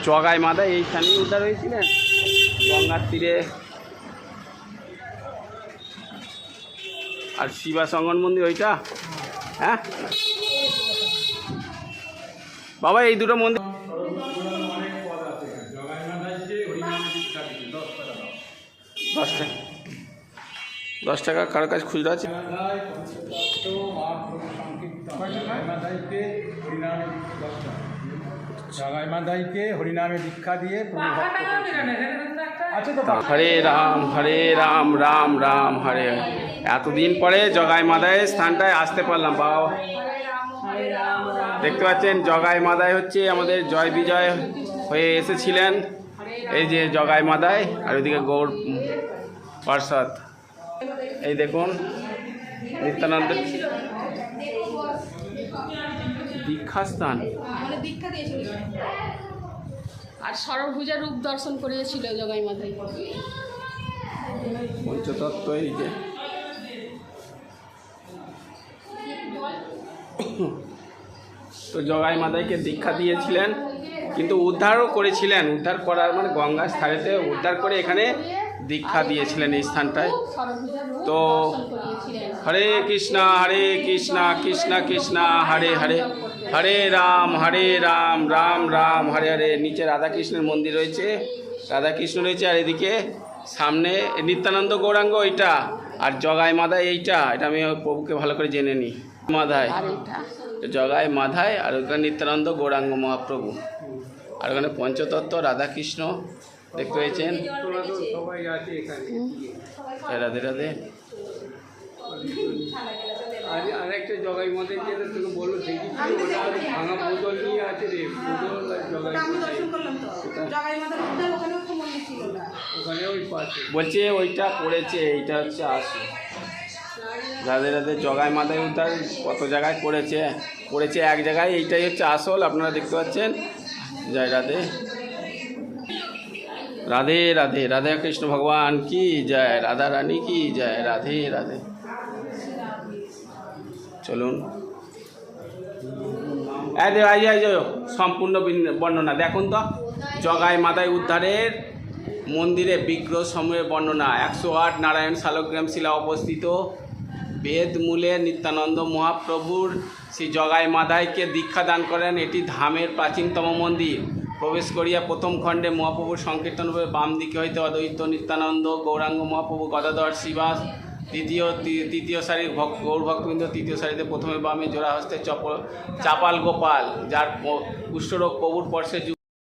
জগাই মাদায় এইখানেই উদ্ধার হয়েছিলেন গঙ্গার তীরে। আর শিবা সঙ্গন মন্দির ওইটা, হ্যাঁ বাবা এই দুটো মন্দির। 10 টাকা কার কাছে খুচরা আছে? জগাই মাদাইকে হরিনামে দীক্ষা দিয়ে হরে রাম রাম রাম হরে হরে। এতদিন পরে জগাই মাদায় স্থানটায় আসতে পারলাম বাবা। দেখতে পাচ্ছেন জগাই মাদায় হচ্ছে আমাদের জয় বিজয় হয়ে এসেছিলেন, এই যে জগাই মাদায়। আর ওইদিকে গৌর পার্ষদ, এই দেখুন নিত্যানন্দ দীক্ষাস্থান। আর সরভুজা রূপ দর্শন করিয়েছিল জগাই মাদাই। পঞ্চতত্ত্ব এই যে তো জগাই মাদাইকে দীক্ষা দিয়েছিলেন, কিন্তু উদ্ধারও করেছিলেন। উদ্ধার করার মানে গঙ্গার ধারেতে উদ্ধার করে এখানে দীক্ষা দিয়েছিলেন এই স্থানটায়। তো হরে কৃষ্ণ কৃষ্ণ কৃষ্ণ হরে হরে, হরে রাম রাম রাম হরে হরে। নিচে রাধাকৃষ্ণের মন্দির রয়েছে, রাধাকৃষ্ণ রয়েছে। আর এদিকে সামনে নিত্যানন্দ গৌরাঙ্গ ওইটা, আর জগাই মাদায় এইটা। এটা আমি প্রভুকে ভালো করে জেনে নিই। মাধায় জগাই মাধায়, আর ওখানে নিত্যানন্দ গৌরাঙ্গ মহাপ্রভু। আর ওখানে পঞ্চতত্ত্ব রাধাকৃষ্ণ দেখতে পেয়েছেন। রাধে রাধে। আরেকটা জগাই মাদাই যেটা তোকে বললো ভাঙা বোতল নিয়ে আছে রে, ওখানে ওই পাশে বলছে ওইটা করেছে, এইটা হচ্ছে আসল। রাধে রাধে। জগাই মাদায় উদ্ধার কত জায়গায় করেছে এক জায়গায়, এইটাই হচ্ছে আসল। আপনারা দেখতে পাচ্ছেন। জয় রাধে রাধে রাধে। রাধে কৃষ্ণ ভগবান কি জয়, রাধা রানী কি জয়। রাধে রাধে। চলুন সম্পূর্ণ বর্ণনা দেখুন তো। জগাই মাদায় উদ্ধারের মন্দিরে বিগ্রহ সমূহের বর্ণনা। 108 নারায়ণ শালগ্রাম শিলা অবস্থিত বেদ মূলে নিত্যানন্দ মহাপ্রভুর শ্রী জগাই মাদাইকে দীক্ষা দান করেন। এটি ধামের প্রাচীনতম মন্দির। প্রবেশ করিয়া প্রথম খণ্ডে মহাপ্রভুর সংকীর্তন রূপে বাম দিকে হইতে অদ্বৈত নিত্যানন্দ গৌরাঙ্গ মহাপ্রভু গদাধর শিবাস তৃতীয় সারির গৌর ভক্তবৃন্দ, তৃতীয় সারিতে প্রথমে বামে জোড়া হস্তে চাপাল গোপাল, যার কুষ্ঠরোগ প্রভুর পর্শে